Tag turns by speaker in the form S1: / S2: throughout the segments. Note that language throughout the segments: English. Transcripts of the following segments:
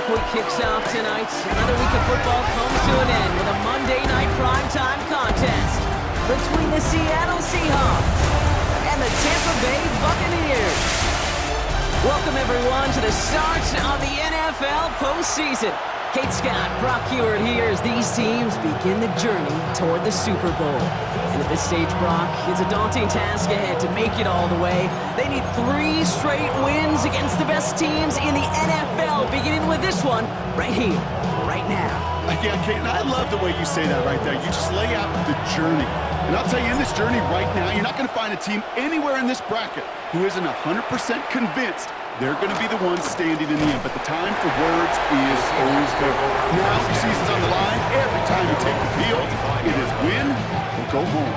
S1: week kicks off tonight. Another week of football comes to an end with a Monday night primetime contest between the Seattle Seahawks and the Tampa Bay Buccaneers. Welcome, everyone, to the start of the NFL postseason. Kate Scott, Brock Heward here as these teams begin the journey toward the Super Bowl. And at this stage, Brock, it's a daunting task ahead to make it all the way. They need 3 straight wins against the best teams in the NFL, beginning with this one right here, right now.
S2: Yeah, Kate, and I love the way you say that right there. You just lay out the journey. And I'll tell you, in this journey right now, you're not going to find a team anywhere in this bracket who isn't 100% convinced they're going to be the ones standing in the end. But the time for words is over. Now the season's on the line. Every time you take the field, it is win or go home.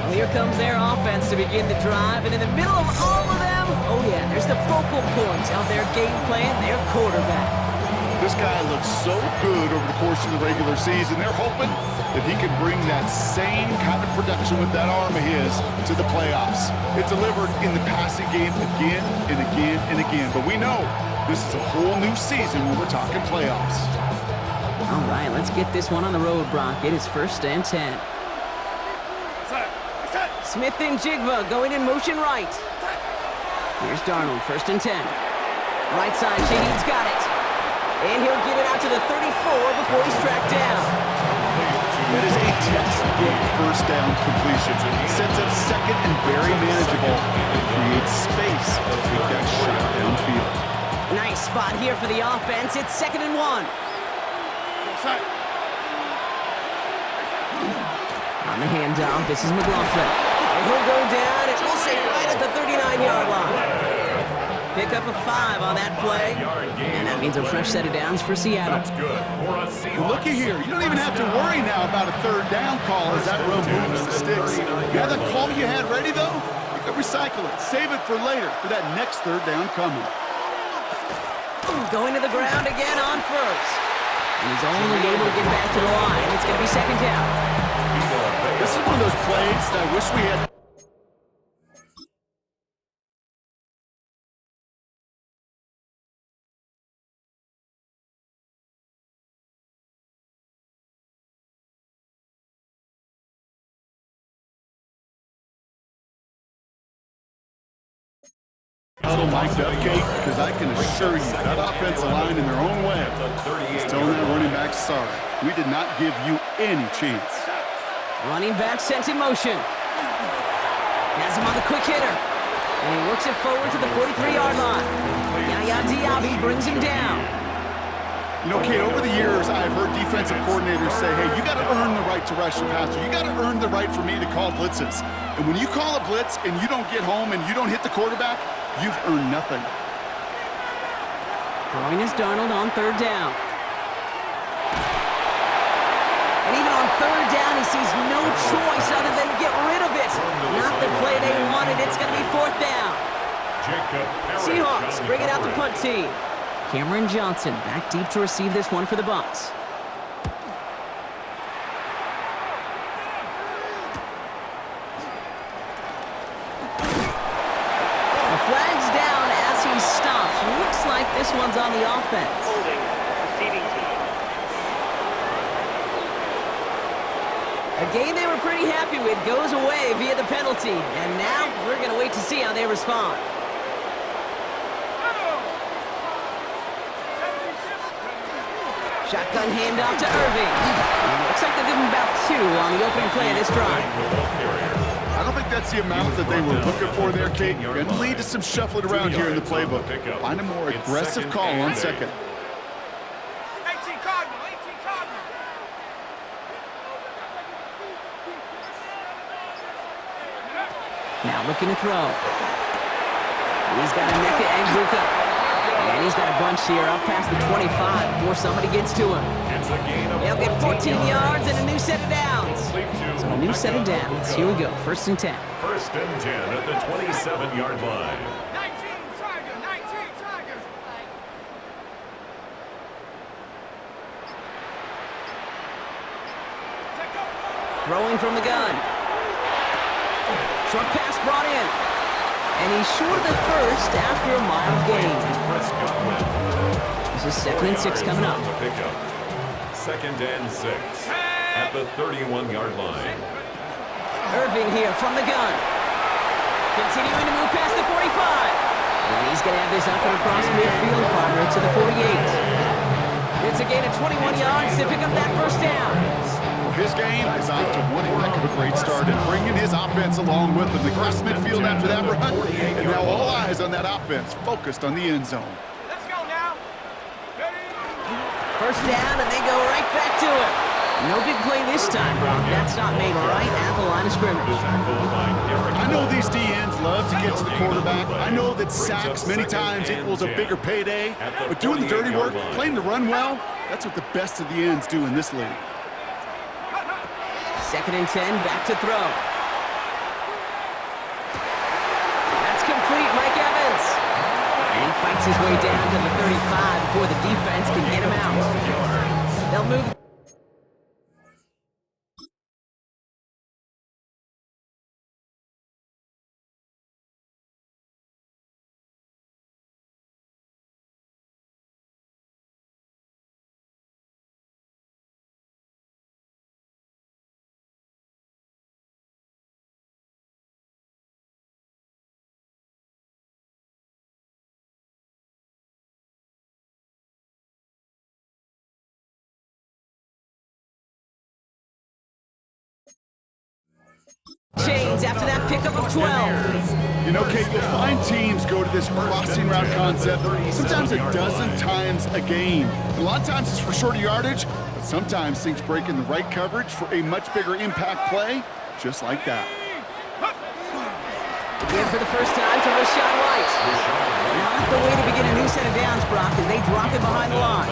S1: Well, here comes their offense to begin the drive. And in the middle of all of them, oh yeah, there's the focal point of their game plan, their quarterback.
S2: This guy looks so good over the course of the regular season. They're hoping that he can bring that same kind of production with that arm of his to the playoffs. It delivered in the passing game again and again and again. But we know this is a whole new season when we're talking playoffs.
S1: All right, let's get this one on the road, Brock. It is 1st and 10. Smith and Jigba going in motion right. Here's Darnold, 1st and 10. Right side, Shaheed's got it. And he'll get it out to the 34 before he's tracked down.
S2: That is a textbook first down completion. Sets up second and very manageable and creates space to take that shot downfield.
S1: Nice spot here for the offense. It's 2nd and 1. On the handoff, this is McLaughlin. And he'll go down, and we'll say right at the 39-yard line. Pick up a 5 on that play, and that means a fresh set of downs for Seattle.
S2: Looky here, you don't even have to worry now about a 3rd down call as that row moves the sticks. You have that call you had ready, though? You can recycle it, save it for later, for that next 3rd down coming.
S1: Going to the ground again on 1st. And he's only able to get back to the line. It's going to be 2nd down.
S2: This is one of those plays that I wish we had. Huddle mic'd up, Kate, because I can assure you that offensive line in their own way is telling that running back, sorry, we did not give you any chance.
S1: Running back sent in motion. Has him on the quick hitter. And he works it forward to the 43-yard line. Yaya Diaby brings him down.
S2: You know, Kate, over the years, I've heard defensive coordinators say, hey, you got to earn the right to rush your passer. You got to earn the right for me to call blitzes. And when you call a blitz and you don't get home and you don't hit the quarterback, you've earned nothing.
S1: Throwing is Darnold on 3rd down. And even on 3rd down, he sees no choice other than to get rid of it. Not the play they wanted. It's going to be 4th down. Seahawks bring it out the punt team. Cameron Johnson back deep to receive this one for the Bucs. The flag's down as he stops. Looks like this one's on the offense. A game they were pretty happy with goes away via the penalty. And now we're going to wait to see how they respond. Shotgun handoff to Irving. Looks like they give him about 2 on the opening play of this drive.
S2: I don't think that's the amount that they were looking for there, Kate. Going to lead to some shuffling around here in the playbook. Find a more aggressive call on 2nd.
S1: Now looking to throw. He's got Emeka Egbuka. And he's got a bunch here up past the 25 before somebody gets to him. They'll get 14 yards and a new set of downs. So a new set of downs. Here we go. 1st and 10.
S3: 1st and 10 at the 27-yard line.
S4: 19 Tigers.
S1: Throwing from the gun. Short pass brought in. And he's short of the 1st after a mild gain. This is 2nd and 6 coming up.
S3: Second and 6 at the 31-yard line.
S1: Irving here from the gun. Continuing to move past the 45. And he's going to have this up and across midfield, partner, to the 48. It's a gain of 21 yards to pick up that first down.
S2: Well, his game is off to one heck of a great start and bringing his offense along with him. They crossed midfield after that run, and now all eyes on that offense, focused on the end zone.
S4: Let's go now.
S1: First down, and they go right back to it. No big play this time, Brock. That stop made right at the line of scrimmage.
S2: I know these DNs love to get to the quarterback. I know that sacks many times equals a bigger payday, but doing the dirty work, playing to run well, that's what the best of the ends do in this league.
S1: 2nd and 10, back to throw. That's complete, Mike Evans. And he fights his way down to the 35 before the defense can get him out. They'll move. Chains after that pickup of 12.
S2: You know, Kate, you'll find teams go to this crossing route concept sometimes a dozen times a game. A lot of times it's for shorter yardage, but sometimes things break in the right coverage for a much bigger impact play, just like that.
S1: Again for the first time to Rashad White. Not the way to begin a new set of downs, Brock, as they drop it behind the line.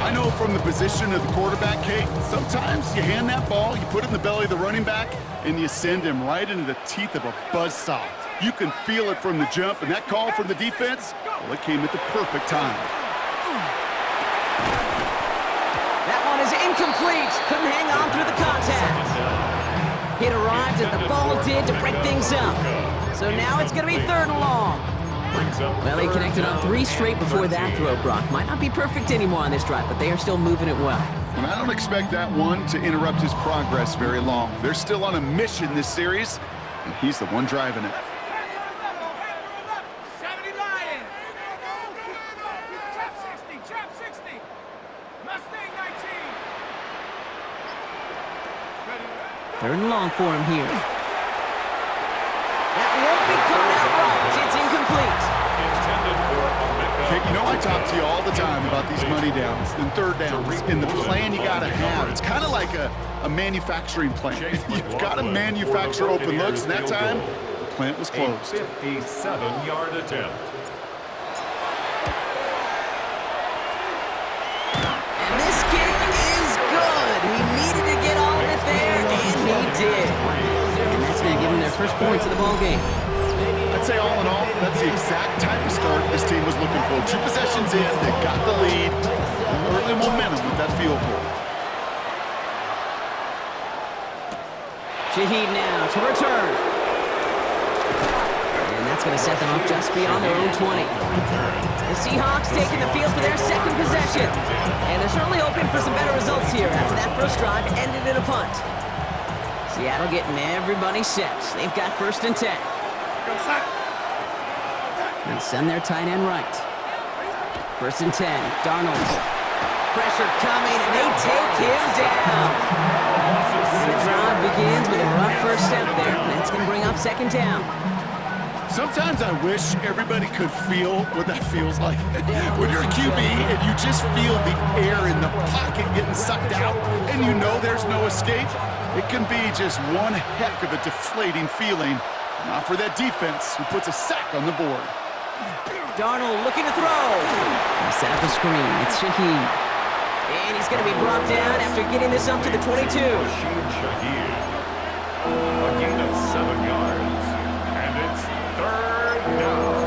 S2: I know from the position of the quarterback, Kate, sometimes you hand that ball, you put it in the belly of the running back, and you send him right into the teeth of a buzzsaw. You can feel it from the jump, and that call from the defense, well, it came at the perfect time.
S1: That one is incomplete. Couldn't hang on through the contact. It arrived as the ball did to break things up. So now it's going to be 3rd and long. Well, he connected on 3 straight before that throw, Brock. Might not be perfect anymore on this drive, but they are still moving it well.
S2: And I don't expect that one to interrupt his progress very long. They're still on a mission this series, and he's the one driving it.
S4: 70 Lions. Trap 60, trap 60. Mustang 19.
S1: 3rd and long for him here. That won't be caught out right. It's incomplete.
S2: Kate, you know I talk to you all the time about these money downs and 3rd downs and the plan you got to have. It's kind of like a manufacturing plant. You've got to manufacture open looks, and that time, the plant was closed.
S3: 57-yard attempt.
S1: And this kick is good. He needed to get all of it there, and he did. And that's going to give him their first points of the ball game.
S2: I'd say all in all, that's the exact type of start this team was looking for. 2 possessions in, they got the lead, early momentum with that field goal.
S1: Shaheed now to return. And that's going to set them up just beyond their own 20. The Seahawks taking the field for their 2nd possession. And they're certainly hoping for some better results here after that first drive ended in a punt. Seattle getting everybody set. They've got 1st and 10. They send their tight end right. 1st and 10. Darnold. Pressure coming, and they take him down. The drive begins with a rough first step there. That's going to bring up 2nd down.
S2: Sometimes I wish everybody could feel what that feels like. When you're a QB and you just feel the air in the pocket getting sucked out and you know there's no escape, it can be just one heck of a deflating feeling. Not for that defense who puts a sack on the board.
S1: Darnold looking to throw. He set up the screen. It's Shaheed. And he's going to be brought down after getting this up to the 22.
S3: Shaheed. A gain of 7 yards. And it's 3rd down.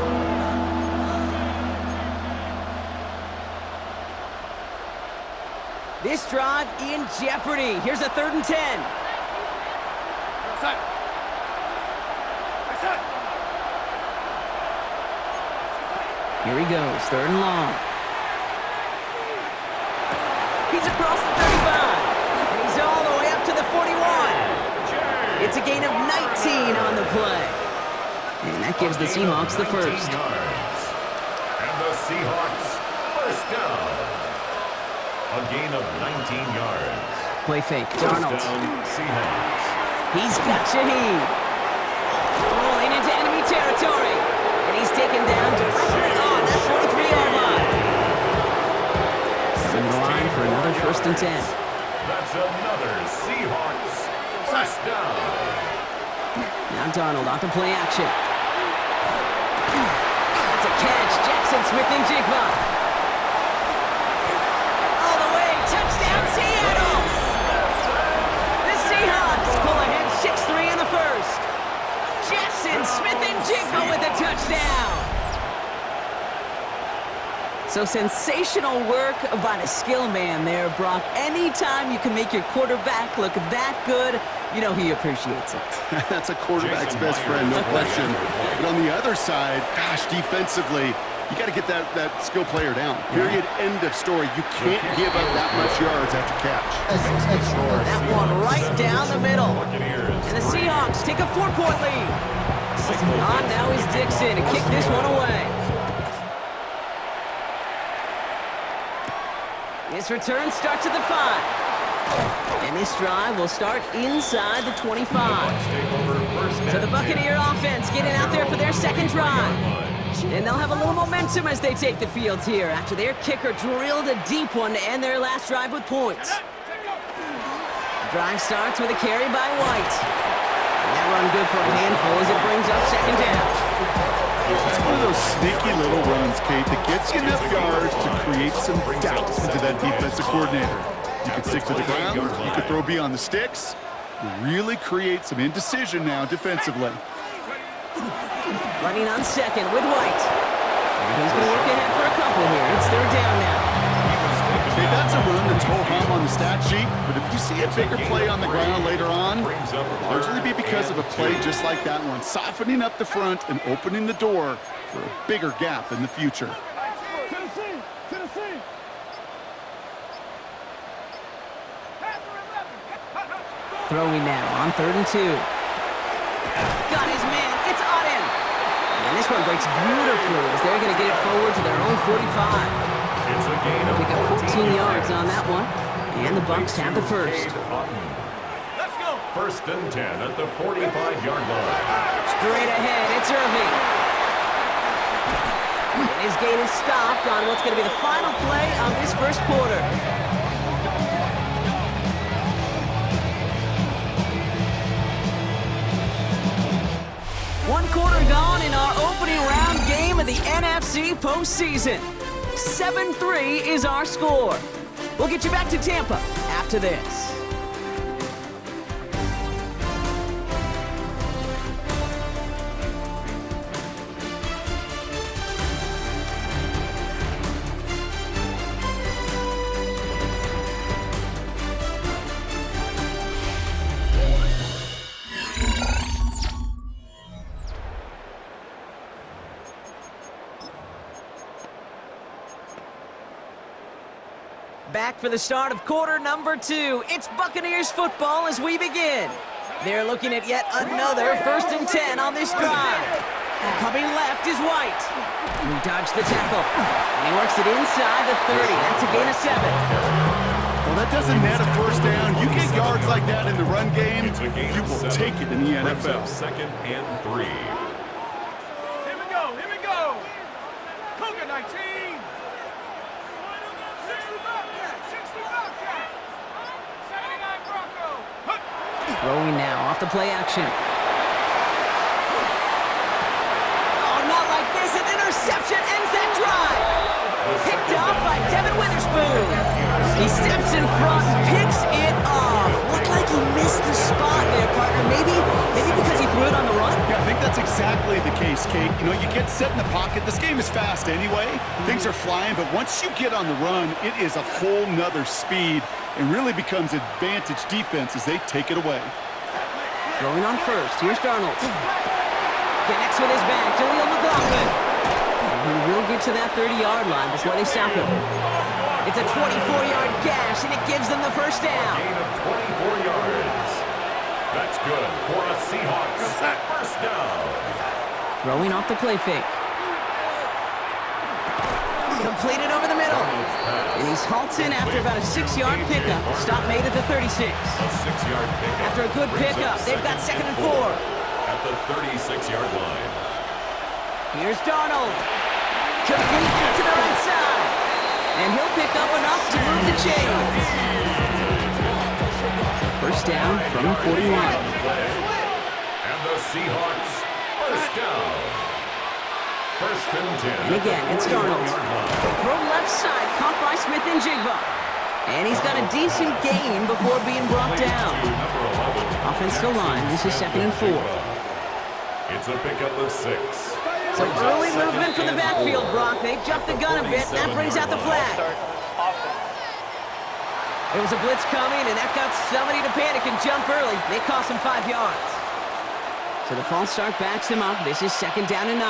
S1: This drive in jeopardy. Here's a 3rd and 10. Here he goes, 3rd and long. He's across the 35. And he's all the way up to the 41. It's a gain of 19 on the play. And that gives the Seahawks the first.
S3: And the Seahawks first down. A gain of 19 yards.
S1: Play fake. Darnold.
S3: Seahawks.
S1: He's got Shaheed. Rolling into enemy territory. And he's taken down directly on that 43-yard line. In the line for another 1st and 10.
S3: That's another Seahawks first down.
S1: Now Darnold off the play action. That's a catch. Jackson Smith-Njigba. All the way. Touchdown, Seattle. The Seahawks pull ahead 6-3 in the first. Jackson Smith-Njigba with a touchdown. So sensational work by the skill man there, Brock. Anytime you can make your quarterback look that good, you know he appreciates it.
S2: That's a quarterback's best friend, no question. But on the other side, gosh, defensively, you got to get that skill player down. Period, end of story. You can't give up that much yards after catch.
S1: That one right down the middle. And the Seahawks take a 4-point lead. On now is Dixon to kick this one away. This return starts at the 5. And this drive will start inside the 25. So the Buccaneer offense getting out there for their second drive. And they'll have a little momentum as they take the field here after their kicker drilled a deep one to end their last drive with points. Drive starts with a carry by White. And that run good for a handful as it brings up second down.
S2: It's one of those sneaky little runs, Kate, that gets you enough yards to create some doubt into that defensive coordinator. You can stick to the ground, you can throw beyond the sticks, really create some indecision now defensively.
S1: Running on second with White. And he's going to work ahead for a couple here. It's 3rd down now.
S2: Okay, that's a run that's ho-hum on the stat sheet, but if you see a bigger play on the ground later on, it'll largely be because of a play just like that one, softening up the front and opening the door for a bigger gap in the future.
S1: Throwing now on 3rd and 2. Got his man. It's Auden. And this one breaks beautifully as they're going to get it forward to their own 45.
S3: It's a gain of
S1: Pick up 14 yards on that one. And the Bucs have the first.
S4: Let's go.
S3: 1st and 10 at the 45-yard line.
S1: Straight ahead, it's Irving. And his gain is stopped on what's going to be the final play of this first quarter. One quarter gone in our opening round game of the NFC postseason. 7-3 is our score. We'll get you back to Tampa after this. Back for the start of quarter number 2. It's Buccaneers football as we begin. They're looking at yet another 1st and 10 on this drive. Coming left is White. He dodged the tackle. And he works it inside the 30. That's a gain of 7.
S2: Well, that doesn't net a first down. You get yards like that in the run game, you will take it in the NFL.
S3: 2nd and 3.
S4: Here we go. Here we go. Cougar 19. 60 Bobcat. 60 Bobcat. 79 Bronco. Hup.
S1: Throwing now off the play action. Oh, not like this. An interception ends that drive. Picked off by Devin Witherspoon. He steps in front, picks it off. Looked like he missed the spot there, partner. Maybe because he threw it on the run?
S2: Yeah, I think that's exactly the case, Kate. You know, you get set in the pocket. This game is fast anyway. Things are flying, but once you get on the run, it is a whole nother speed and really becomes advantage defense as they take it away.
S1: Throwing on first. Here's Darnold. Connects with his back. Jaleel McLaughlin. And He will get to that 30-yard line before they stop him. It's a 24-yard gash, and it gives them the first down.
S3: Gain of 24 yards. That's good for a Seahawks first down.
S1: Throwing off the play fake. Completed over the middle. And he's halted after about a 6-yard pickup. Stop made at the 36.
S3: A 6-yard pickup.
S1: After a good pickup, they've got second and 4.
S3: At the 36-yard line.
S1: Here's Darnold. Complete to the right side. And he'll pick up enough to move the chains. First down from the 41.
S3: And the Seahawks first down. First and 10.
S1: And again, it's Darnold. Throw left side, caught by Smith and Jigba. And he's got a decent gain before being brought down. Offensive line, this is second and 4.
S3: It's a pickup of 6.
S1: Some early movement from the backfield, Brock. They jumped the gun a bit, and that brings out the flag. There was a blitz coming, and that got somebody to panic and jump early. They cost him 5 yards. So the false start backs him up. This is second down and 9.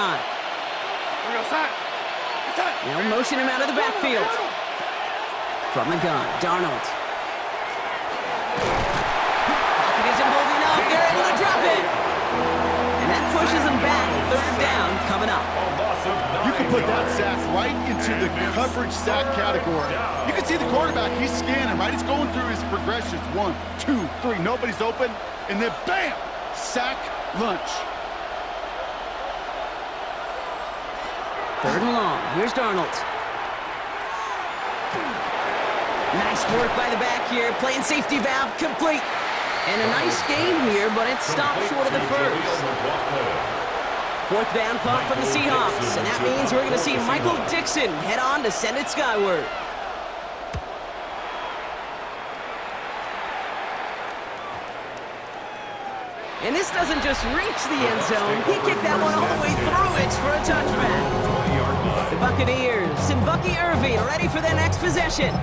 S1: They'll motion him out of the backfield. From the gun, Darnold. Pocket isn't holding up. They're able to drop it. And that pushes them back. Third down coming up.
S2: You can put that sack right into the coverage sack category. You can see the quarterback, he's scanning, right? He's going through his progressions. 1, 2, 3, nobody's open. And then bam, sack lunch.
S1: Third and long. Here's Darnold. Nice work by the back here. Playing safety valve complete. And a nice game here, but it stopped short of the first. Fourth down punt from the Seahawks. And that means we're going to see Michael Dixon head on to send it skyward. And this doesn't just reach the end zone. He kicked that one all the way through it for a touchback. The Buccaneers and Bucky Irving are ready for their next possession.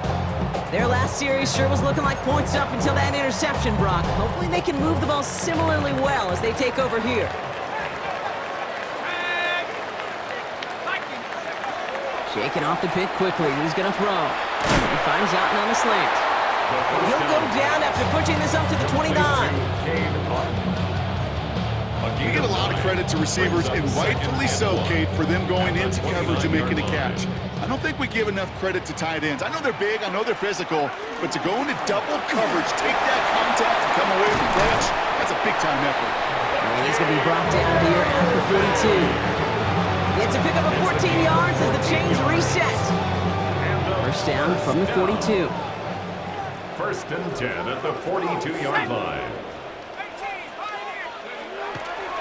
S1: Their last series sure was looking like points up until that interception, Brock. Hopefully they can move the ball similarly well as they take over here. Shaking off the pick quickly. He's going to throw. He finds Otten on the slant. And he'll go down after pushing this up to the 29.
S2: We give a lot of credit to receivers, and rightfully so, Kate, for them going into coverage and making a catch. I don't think we give enough credit to tight ends. I know they're big, I know they're physical, but to go into double coverage, take that contact, and come away with the catch, that's a big-time effort.
S1: And he's going to be brought down here at the 42. It's a pickup of 14 yards as the chains reset. First down from the 42.
S3: First and 10 at the 42-yard line.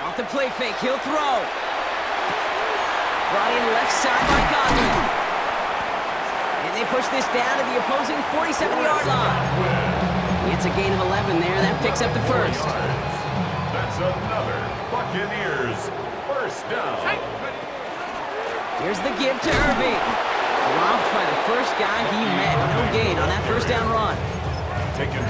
S1: Off the play fake, he'll throw. Brought in left side by Godwin. And they push this down to the opposing 47-yard line. It's a gain of 11 there. That picks up the first.
S3: That's another Buccaneers first down.
S1: Here's the give to Irving. Dropped by the first guy he met. No gain on that first down run.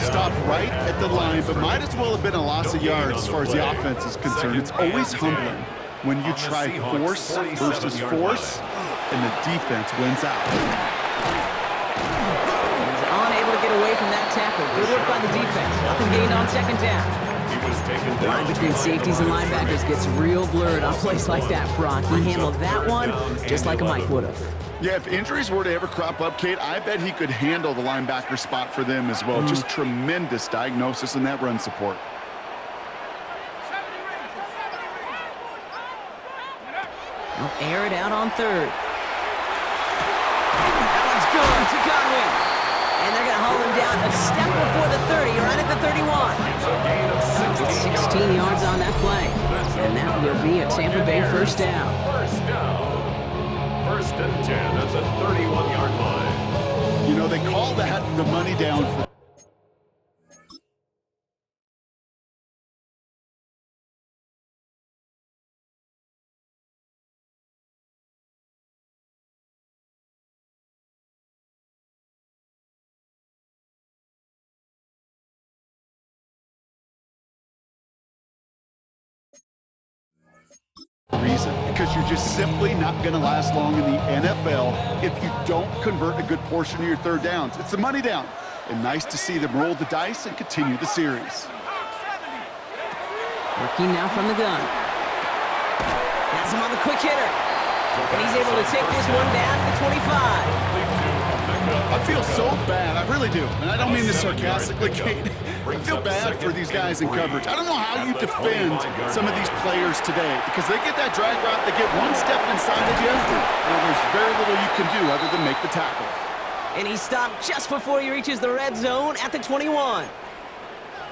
S2: Stopped right at the line, but might as well have been a loss of yards as far as the offense is concerned. It's always humbling when you try force versus force, and the defense wins out.
S1: He's unable to get away from that tackle. Good work by the defense. Nothing gained on second down. The line between safeties and linebackers gets real blurred on plays like that, Brock. He handled that one just like a Mike would have.
S2: Yeah, if injuries were to ever crop up, Kate, I bet he could handle the linebacker spot for them as well. Just tremendous diagnosis in that run support.
S1: They'll air it out on third. That one's good to Godwin. And they're going to hold him down a step before the 30, right at the 31. It's 16 yards on that play. And that will be a Tampa Bay first down.
S3: First and 10 at the 31-yard line.
S2: You know, they call that the money down for reason. because you're just simply not going to last long in the NFL if you don't convert a good portion of your third downs. It's the money down. And nice to see them roll the dice and continue the series.
S1: Working now from the gun. Has him on the quick hitter. And he's able to take this one down to the 25.
S2: I feel so bad. I really do. And I don't mean this sarcastically, Kate. I feel bad for these guys in coverage. I don't know how you defend some of these players today because they get that drag route, they get one step inside of you, and there's very little you can do other than make the tackle.
S1: And he stopped just before he reaches the red zone at the 21.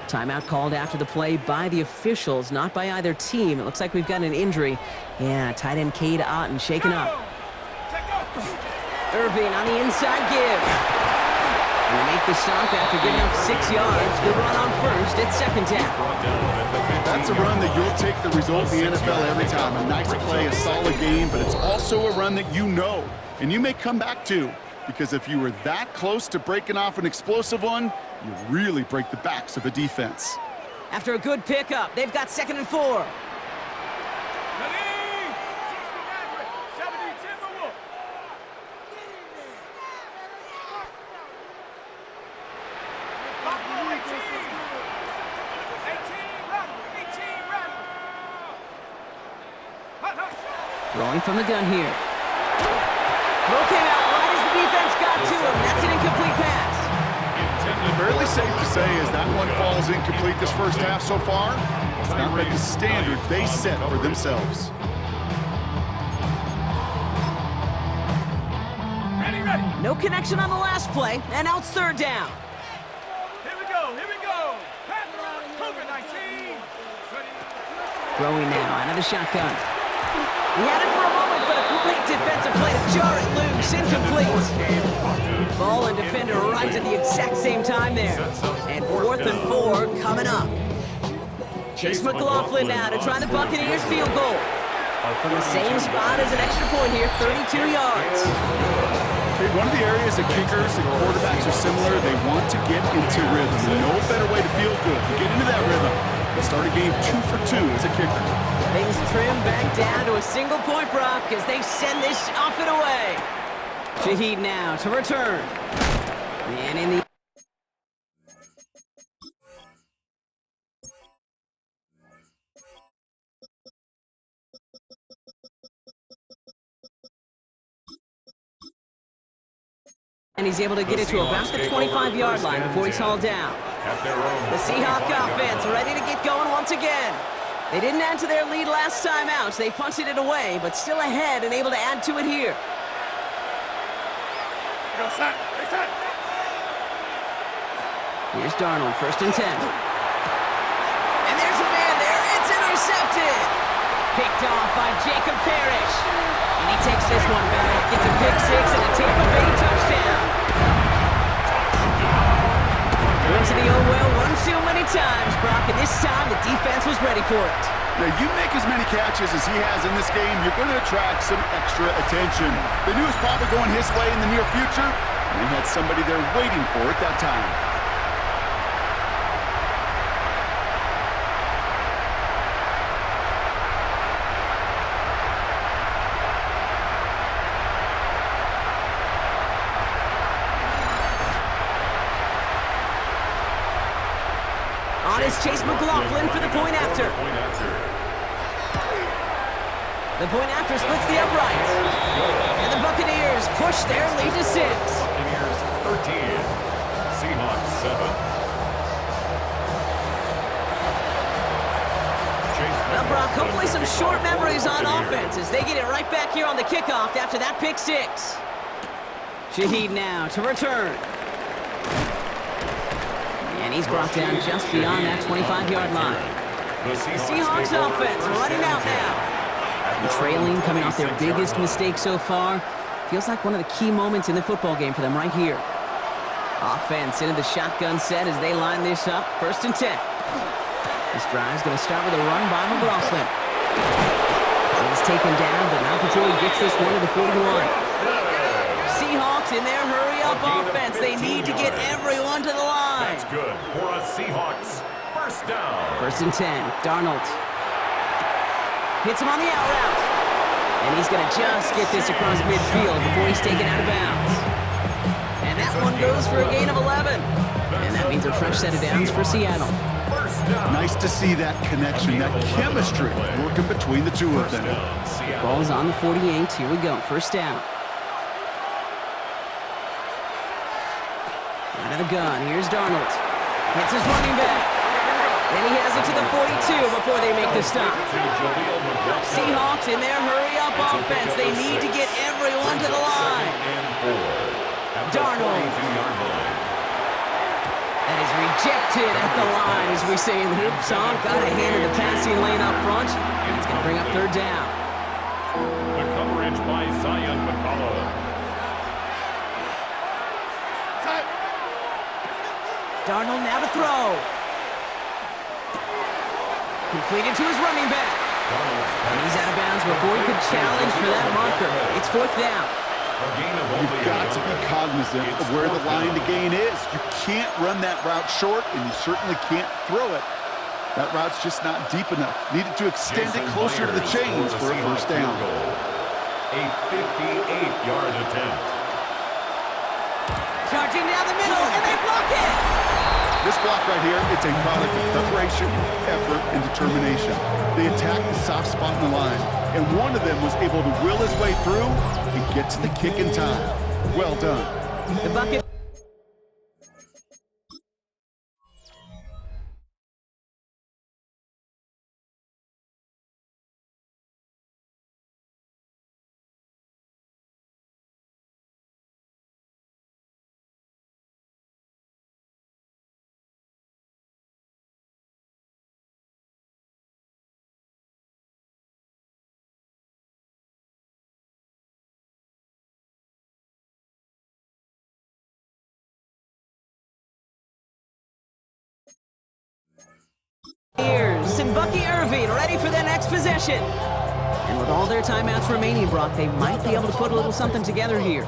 S1: Timeout called after the play by the officials, not by either team. It looks like we've got an injury. Yeah, tight end Cade Otton shaken up. Irving on the inside give. And they make the stop after giving up 6 yards. Good run on first. It's second down.
S2: That's a run that you'll take the result in the NFL every time. A nice play, a solid game, but it's also a run that you know and you may come back to. Because if you were that close to breaking off an explosive one, you really break the backs of a defense.
S1: After a good pickup, they've got 2nd and 4. Throwing from the gun here. Throw came out right as the defense got to him. That's an incomplete pass.
S2: Fairly safe to say as that one falls incomplete this first half so far, it's not met the standard they set for themselves.
S1: No connection on the last play, and now it's 3rd down.
S4: Here we go, here we go. COVID-19.
S1: Throwing now out of the shotgun. He had it for a moment, but a great defensive play to jar it loose. Incomplete. Ball and defender arrived at the exact same time there. And 4th and 4 coming up. Chase McLaughlin now to try the Buccaneers field goal. From the same spot as an extra point here, 32 yards.
S2: Okay, one of the areas that kickers and quarterbacks are similar, they want to get into rhythm. And no better way to feel good to get into that rhythm. Start a game 2 for 2 as a kicker.
S1: Things trim back down to a single point, Brock, as they send this off and away. Shaheed now to return. And in the... And he's able to get it to about the 25-yard line before he's hauled down. The Seahawks offense ready to get going once again. They didn't add to their lead last time out, so they punted it away, but still ahead and able to add to it here. Here's Darnold, 1st and 10. And there's a man there. It's intercepted. Picked off by Jacob Parrish. And he takes this one back. It's a pick 6 and a Tampa Bay touchdown. Went to the old well one too many times, Brock, and this time the defense was ready for it.
S2: Now, you make as many catches as he has in this game, you're going to attract some extra attention. They knew it was probably going his way in the near future, and they had somebody there waiting for it that time.
S1: On is Chase McLaughlin for the point after. The point after splits the uprights. And the Buccaneers push their lead to 6.
S3: Buccaneers 13, Seahawks 7.
S1: Now, Brock, hopefully some short memories on offense as they get it right back here on the kickoff after that pick 6. Shaheed now to return. And he's brought down just beyond that 25-yard line. The Seahawks offense running out now. And trailing, coming off their biggest mistake so far. Feels like one of the key moments in the football game for them right here. Offense into the shotgun set as they line this up. 1st and 10. This drive's going to start with a run by McLaughlin. He's taken down, but not before he gets this one to the 41. Seahawks in their hurry-up offense. They need to get everyone to the line.
S3: That's good for a Seahawks. 1st down.
S1: 1st and 10. Darnold hits him on the out route. And he's going to just get this across midfield before he's taken out of bounds. And that one goes for a gain of 11. And that means a fresh set of downs for Seattle.
S2: Nice to see that connection, that chemistry working between the two of them.
S1: Ball's on the 48. Here we go. First down. Out of the gun. Here's Darnold. Hits his running back. And he has it to the 42 before they make the stop. Seahawks in their hurry-up offense. They need to get everyone to the line. Darnold. That is rejected at the line, as we say in Hoop Song. Got a hand in the passing lane up front. And it's going to bring up third down.
S3: The coverage by Zion McCullough.
S1: Darnold now to throw. Completed to his running back. And he's out of bounds before he could challenge for that marker. It's fourth down.
S2: You've got to be cognizant of where the line to gain is. You can't run that route short, and you certainly can't throw it. That route's just not deep enough. Needed to extend it closer to the chains for a first down.
S3: A 58-yard attempt.
S1: Charging down the middle, and they block it.
S2: This block right here, it's a product of preparation, effort, and determination. They attacked the soft spot in the line, and one of them was able to will his way through and get to the kick in time. Well done.
S1: The bucket. And Bucky Irving ready for their next possession. And with all their timeouts remaining, Brock, they might be able to put a little something together here.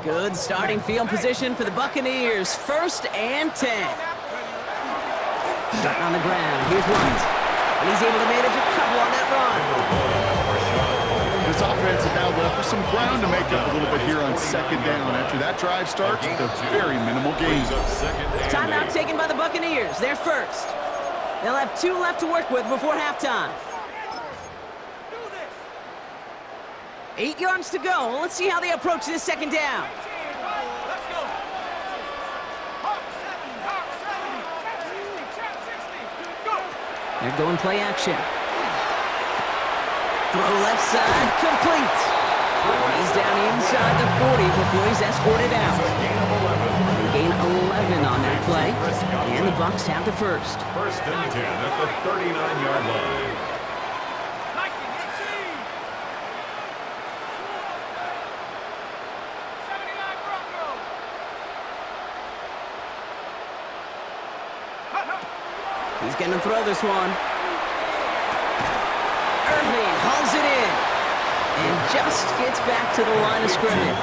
S1: Good starting field position for the Buccaneers. First and 10. Starting on the ground. Here's White. And he's able to manage a couple on that run.
S2: This offense is now left with some ground to make up a little bit here on second down. After that drive starts, a very minimal gain.
S1: Timeout taken by the Buccaneers. They're first. They'll have 2 left to work with before halftime. 8 yards to go. Let's see how they approach this second down.
S4: Let's go.
S1: They're going play action. Throw left side, complete. He's down inside the 40 before he's escorted out. They gain 11 on that play, and the Bucs have the first.
S3: First and 10 at the 39-yard line.
S1: He's going to throw this one. Irving hauls it in and just gets back to the line of scrimmage.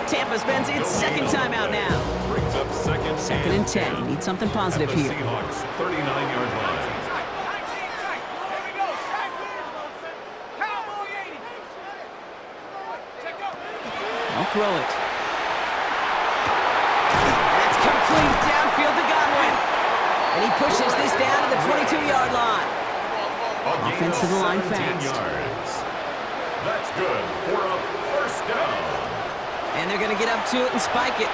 S1: Tampa spends its second timeout now.
S3: Brings up second
S1: and 10. Need something positive here.
S3: Seahawks 39-yard line.
S1: I'll throw it. That's complete downfield to Godwin. And he pushes this down to the 22-yard line. Offense to the line fast.
S3: That's good for a first down.
S1: And they're going to get up to it and spike it.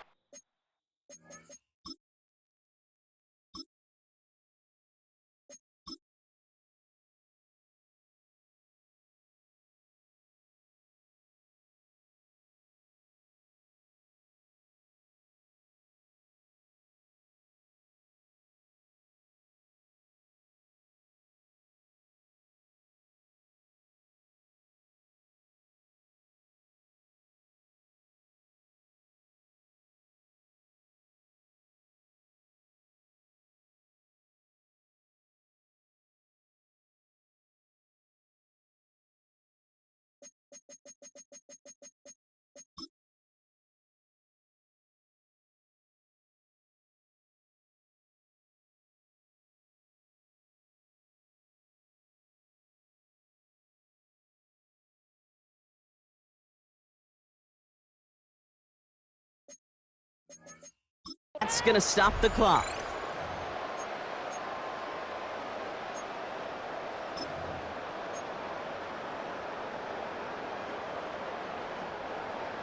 S1: That's going to stop the clock.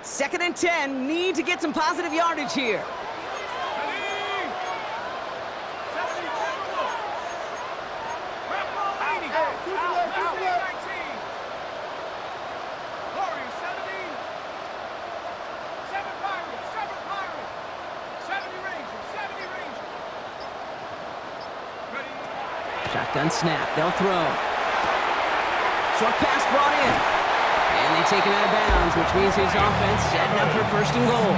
S1: Second and 10. Need to get some positive yardage here. Shotgun snap. They'll throw. Short pass brought in. And they take him out of bounds, which means his offense setting up for first and goal.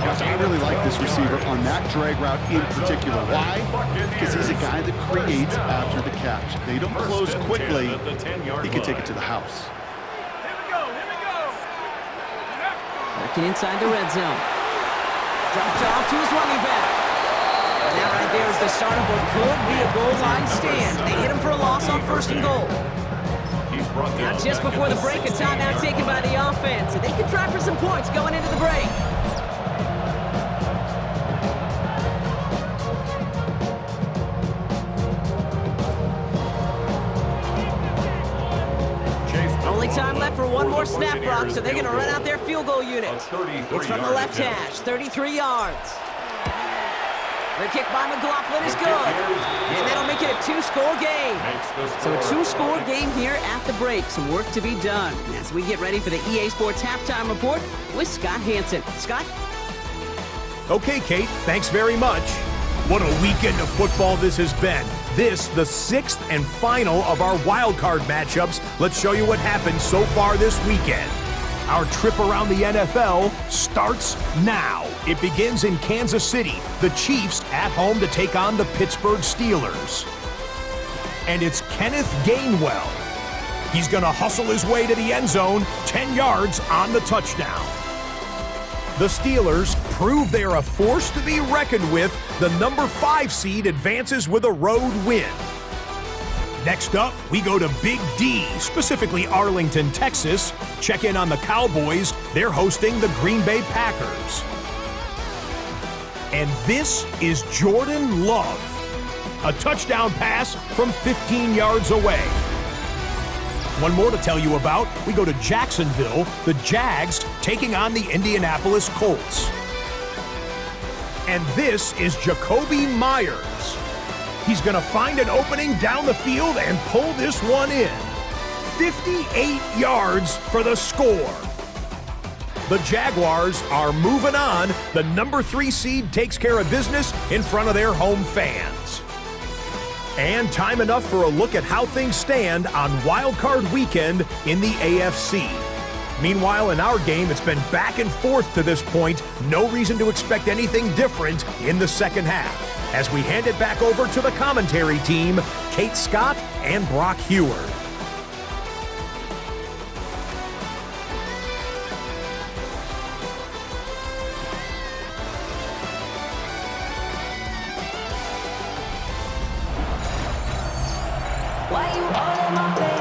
S2: Gosh, I really like this receiver on that drag route in particular. Why? Because he's a guy that creates after the catch. They don't close quickly. He can take it to the house.
S1: Working inside the red zone. Dumped off to his running back. And that right there is the start of what could be a goal line stand. They hit him for a loss on first and goal. Now just before the break, a timeout taken by the offense. And they can try for some points going into the break. Only time left for one more snap, Brock, so they're going to run out their field goal unit. It's from the left hash, 33 yards. The kick by McLaughlin is good. And that'll make it a two-score game. So a two-score game here at the break. Some work to be done as we get ready for the EA Sports Halftime Report with Scott Hansen. Scott?
S5: Okay, Kate, thanks very much. What a weekend of football this has been. This, the sixth and final of our wild card matchups. Let's show you what happened so far this weekend. Our trip around the NFL starts now. It begins in Kansas City. The Chiefs at home to take on the Pittsburgh Steelers. And it's Kenneth Gainwell. He's going to hustle his way to the end zone, 10 yards on the touchdown. The Steelers prove they're a force to be reckoned with. The number 5 seed advances with a road win. Next up, we go to Big D, specifically Arlington, Texas. Check in on the Cowboys. They're hosting the Green Bay Packers. And this is Jordan Love. A touchdown pass from 15 yards away. One more to tell you about. We go to Jacksonville, the Jags taking on the Indianapolis Colts. And this is Jacoby Myers. He's going to find an opening down the field and pull this one in. 58 yards for the score. The Jaguars are moving on. The number 3 seed takes care of business in front of their home fans. And time enough for a look at how things stand on Wild Card Weekend in the AFC. Meanwhile, in our game, it's been back and forth to this point. No reason to expect anything different in the second half. As we hand it back over to the commentary team, Kate Scott and Brock Heward.
S6: Why you all in my bed?